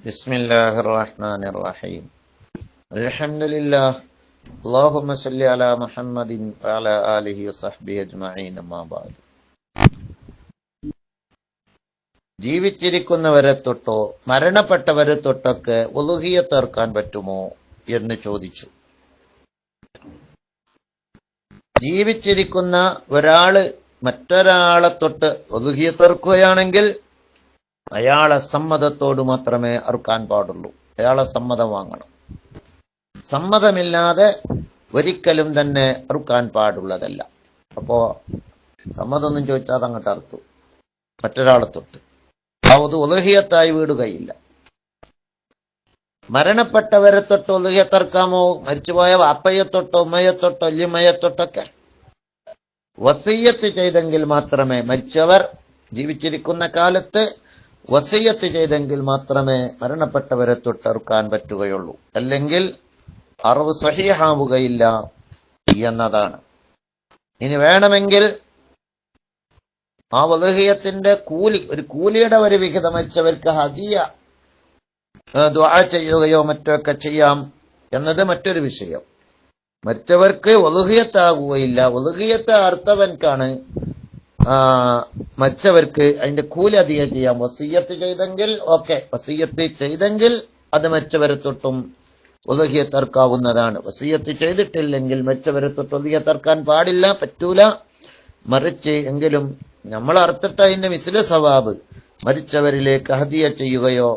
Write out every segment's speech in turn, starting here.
ബിസ്മില്ലാഹിർ റഹ്മാനിർ റഹീം. അൽഹംദുലില്ലാഹ്. അല്ലാഹുമ്മ സ്വല്ലി അലാ മുഹമ്മദിൻ വഅലാ ആലിഹി വസഹ്ബിഹി അജ്മഈൻ. അമ്മാ ബഅദ്. ജീവിച്ചിരിക്കുന്നവരെ തൊട്ടോ മരണപ്പെട്ടവരെ തൊട്ടൊക്കെ ഉളുഹിയ്യത്ത് അർക്കാൻ പറ്റുമോ എന്ന് ചോദിച്ചു. ജീവിച്ചിരിക്കുന്ന ഒരാള് മറ്റൊരാളെ തൊട്ട് ഉളുഹിയ്യത്ത് അർക്കുകയാണെങ്കിൽ അയാളെ സമ്മതത്തോട് മാത്രമേ അറുക്കാൻ പാടുള്ളൂ. അയാളെ സമ്മതം വാങ്ങണം. സമ്മതമില്ലാതെ ഒരിക്കലും തന്നെ അറുക്കാൻ പാടുള്ളതല്ല. അപ്പോ സമ്മതമൊന്നും ചോദിച്ചാൽ അതങ്ങോട്ട് അറുത്തു മറ്റൊരാളെ തൊട്ട് അത് ഉളുഹിയ്യത്തായി വീടുകയില്ല. മരണപ്പെട്ടവരെ തൊട്ട് ഉളുഹിയ്യത്ത് അറുക്കാമോ? മരിച്ചുപോയ വാപ്പയെ തൊട്ടോ ഉമ്മയെ തൊട്ടോ വല്യമ്മയെ തൊട്ടൊക്കെ വസിയ്യത്ത് ചെയ്തെങ്കിൽ മാത്രമേ, മരിച്ചവർ ജീവിച്ചിരിക്കുന്ന കാലത്ത് വസിയ്യത്ത് ചെയ്തെങ്കിൽ മാത്രമേ മരണപ്പെട്ടവരെ തൊട്ടറുക്കാൻ പറ്റുകയുള്ളൂ. അല്ലെങ്കിൽ അറിവ് സ്വഹീഹാവുകയില്ല എന്നതാണ്. ഇനി വേണമെങ്കിൽ ആ ഉളുഹിയ്യത്തിന്റെ കൂലി, ഒരു കൂലിയുടെ ഒരു വിഹിതം മരിച്ചവർക്ക് ഹദിയ ദുആ ചെയ്യുകയോ മറ്റോ ഒക്കെ ചെയ്യാം എന്നത് മറ്റൊരു വിഷയം. മരിച്ചവർക്ക് ഉളുഹിയ്യത്താകുകയില്ല. ഉളുഹിയ്യത്ത് അർത്ഥവൻക്കാണ് മരിച്ചവർക്ക് അതിന്റെ കൂലി അധികം ചെയ്യാം. വസിയ്യത്ത് ചെയ്തെങ്കിൽ ഓക്കെ, വസിയ്യത്ത് ചെയ്തെങ്കിൽ അത് മരിച്ചവരെ തൊട്ടും ഉളുഹിയ്യത്ത് അർക്കാവുന്നതാണ്. വസിയ്യത്ത് ചെയ്തിട്ടില്ലെങ്കിൽ മരിച്ചവരെ തൊട്ട് ഉളുഹിയ്യത്ത് അർക്കാൻ പാടില്ല, പറ്റൂല. മറിച്ച് എങ്കിലും നമ്മൾ അർത്തിട്ട് അതിന്റെ മിസ്ല സവാബ് മരിച്ചവരിലേക്ക് ഹദിയ ചെയ്യുകയോ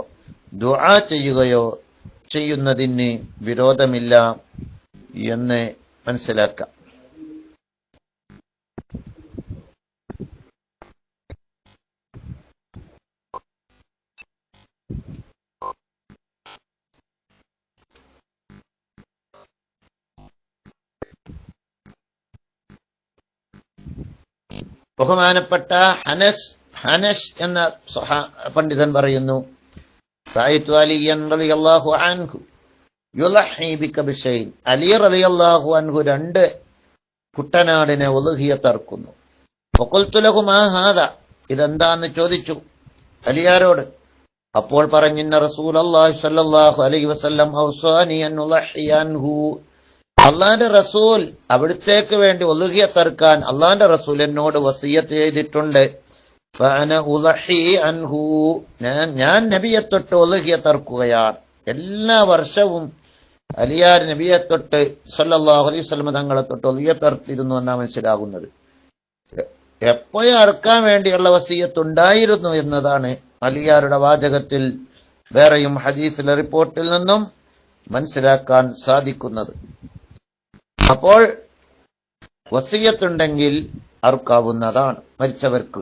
ദുആ ചെയ്യുകയോ ചെയ്യുന്നതിന് വിരോധമില്ല എന്ന് മനസ്സിലാക്കാം. ബഹുമാനപ്പെട്ട ഹനഷ് എന്ന പണ്ഡിതൻ പറയുന്നു, അലി റളിയല്ലാഹു അൻഹു രണ്ട് കുട്ടനാടിനെ ഉളുഹിയ്യത്ത് അർക്കുന്നു. ഫഖുൽതു ലഹു മാ ഹാദാ, ഇതെന്താന്ന് ചോദിച്ചു അലിയാരോട്. അപ്പോൾ പറഞ്ഞു, ഇന്ന റസൂലുള്ളാഹി സ്വല്ലല്ലാഹു അലൈഹി വസല്ലം ഔസാനി അൻ ഉളഹിയ അൻഹു, അള്ളാന്റെ റസൂൽ അവിടുത്തേക്ക് വേണ്ടി ഉളുഹിയ്യത്ത് അർക്കാൻ അള്ളാന്റെ റസൂൽ എന്നോട് വസിയ്യത്ത് ചെയ്തിട്ടുണ്ട്. ഫഅന ഉളഹി അൻഹു, ഞാൻ നബിയെ തൊട്ട് ഉളുഹിയ്യത്ത് അർക്കുകയാണ്. എല്ലാ വർഷവും അലിയാർ നബിയെ തൊട്ട് സല്ലല്ലാഹു അലൈഹി വസല്ലം തങ്ങളെ തൊട്ട് ഉളുഹിയ്യത്ത് അർത്തിരുന്നു എന്നാണ് മനസ്സിലാകുന്നത്. എപ്പോഴും അർക്കാൻ വേണ്ടിയുള്ള വസിയ്യത്ത് ഉണ്ടായിരുന്നു എന്നതാണ് അലിയാരുടെ വാചകത്തിൽ വേറെയും ഹദീസിലെ റിപ്പോർട്ടിൽ നിന്നും മനസ്സിലാക്കാൻ സാധിക്കുന്നത്. അപ്പോൾ വസിയ്യത്തുണ്ടെങ്കിൽ അറുക്കാവുന്നതാണ് മരിച്ചവർക്ക്.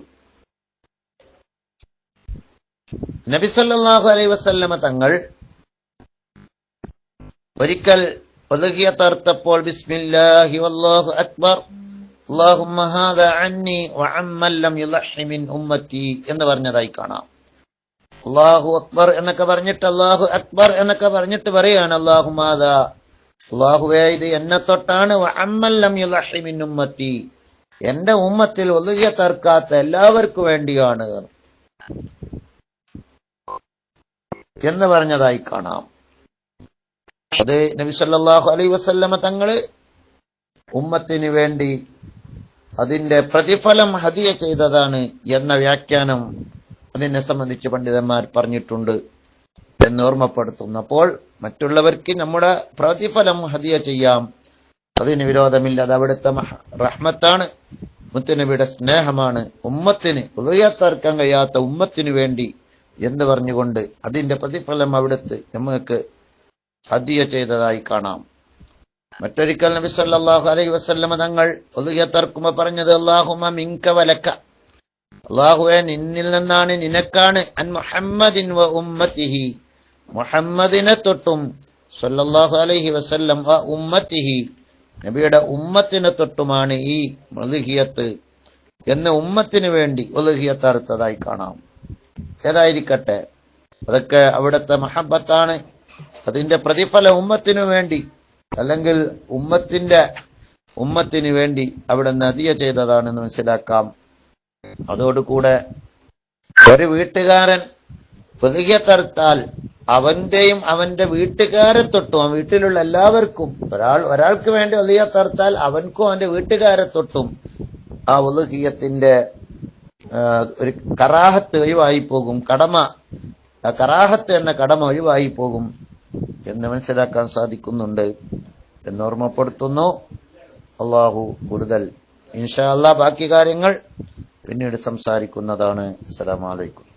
നബി സല്ലല്ലാഹു അലൈഹി വസല്ലമ തങ്ങൾ ഒരിക്കൽ ഉളുഹിയ്യത്ത് അറുത്തപ്പോൾ ബിസ്മില്ലാഹി വല്ലാഹു അക്ബർ അല്ലാഹുമ്മ ഹാദാ അന്നി വഅമ്മൻ ലം യുളഹി മിൻ ഉമ്മത്തി എന്ന് പറഞ്ഞതായി കാണാം. അല്ലാഹു അക്ബർ എന്നൊക്കെ പറഞ്ഞിട്ട് അല്ലാഹു അക്ബർ എന്നൊക്കെ പറഞ്ഞിട്ട് പറയാണ്, അല്ലാഹുമ്മ ഹാദാ, അല്ലാഹുവേ ഇത് എന്നെ തൊട്ടാണ്, വഅമ്മൻ ലം യുളഹി മിൻ ഉമ്മത്തി, എന്റെ ഉമ്മത്തിൽ ഉളുഹിയ്യത്ത് അർക്കാത്ത എല്ലാവർക്കും വേണ്ടിയാണ് എന്ന് പറഞ്ഞതായി കാണാം. അത് നബി സല്ലല്ലാഹു അലൈഹി വസല്ലമ തങ്ങള് ഉമ്മത്തിന് വേണ്ടി അതിന്റെ പ്രതിഫലം ഹദിയ ചെയ്തതാണ് എന്ന വ്യാഖ്യാനം അതിനെ സംബന്ധിച്ച് പണ്ഡിതന്മാർ പറഞ്ഞിട്ടുണ്ട് എന്ന് ഓർമ്മപ്പെടുത്തുന്നു. അപ്പോൾ മറ്റുള്ളവർക്ക് നമ്മുടെ പ്രതിഫലം ഹദിയ ചെയ്യാം, അതിന് വിരോധമില്ല. അത് അവിടുത്തെ റഹ്മത്താണ്, മുത്തുനബിയുടെ സ്നേഹമാണ്. ഉമ്മത്തിന് ഉളുഹിയ്യത്ത് അർക്കാൻ കഴിയാത്ത ഉമ്മത്തിനു വേണ്ടി എന്ന് പറഞ്ഞുകൊണ്ട് അതിന്റെ പ്രതിഫലം അവിടുത്തെ നമുക്ക് ഹദിയ ചെയ്തതായി കാണാം. മറ്റൊരിക്കൽ നബി സല്ലല്ലാഹു അലൈഹി വസല്ലമ തങ്ങൾ ഉളുഹിയ്യത്ത് അർക്കുമ്പോൾ പറഞ്ഞത്, അല്ലാഹുമ്മ മിൻക വലക, അല്ലാഹുവേ നിന്നിൽ നിന്നാണ് നിനക്കാണ്, അൻ മുഹമ്മദിൻ വ ഉമ്മത്തിഹി, മുഹമ്മദിനെ തൊട്ടും സല്ലല്ലാഹു അലൈഹി വസല്ലം വ ഉമ്മത്തിഹി, നബിയുടെ ഉമ്മത്തിനെ തൊട്ടുമാണ് ഈ ഉളുഹിയ്യത്ത് എന്ന് ഉമ്മത്തിന് വേണ്ടി ഉളുഹിയ്യത്ത് അറുത്തതായി കാണാം. ഏതായിരിക്കട്ടെ, അതൊക്കെ അവിടുത്തെ മഹബത്താണ്. അതിന്റെ പ്രതിഫലം ഉമ്മത്തിനു വേണ്ടി, അല്ലെങ്കിൽ ഉമ്മത്തിന് വേണ്ടി അവിടെ ഹദിയ ചെയ്തതാണെന്ന് മനസ്സിലാക്കാം. അതോടുകൂടെ ഒരു വീട്ടുകാരൻ ഉദ്ഹിയത്തറുത്താൽ അവന്റെയും അവന്റെ വീട്ടുകാരെ തൊട്ടും ആ വീട്ടിലുള്ള എല്ലാവർക്കും ഒരാൾക്ക് വേണ്ടി ഉദ്ഹിയത്തറുത്താൽ അവൻക്കും അവന്റെ വീട്ടുകാരെ തൊട്ടും ആ ഉദ്ഹിയത്തിന്റെ ഒരു കറാഹത്ത് ഒഴിവായി പോകും, കറാഹത്ത് എന്ന കടമ ഒഴിവായി പോകും എന്ന് മനസ്സിലാക്കാൻ സാധിക്കുന്നുണ്ട് എന്ന് ഓർമ്മപ്പെടുത്തുന്നു. അള്ളാഹു കൂടുതൽ ഇൻഷാ അല്ലാഹ് ബാക്കി കാര്യങ്ങൾ പിന്നീട് സംസാരിക്കുന്നതാണ്. അസ്സലാമു അലൈക്കും.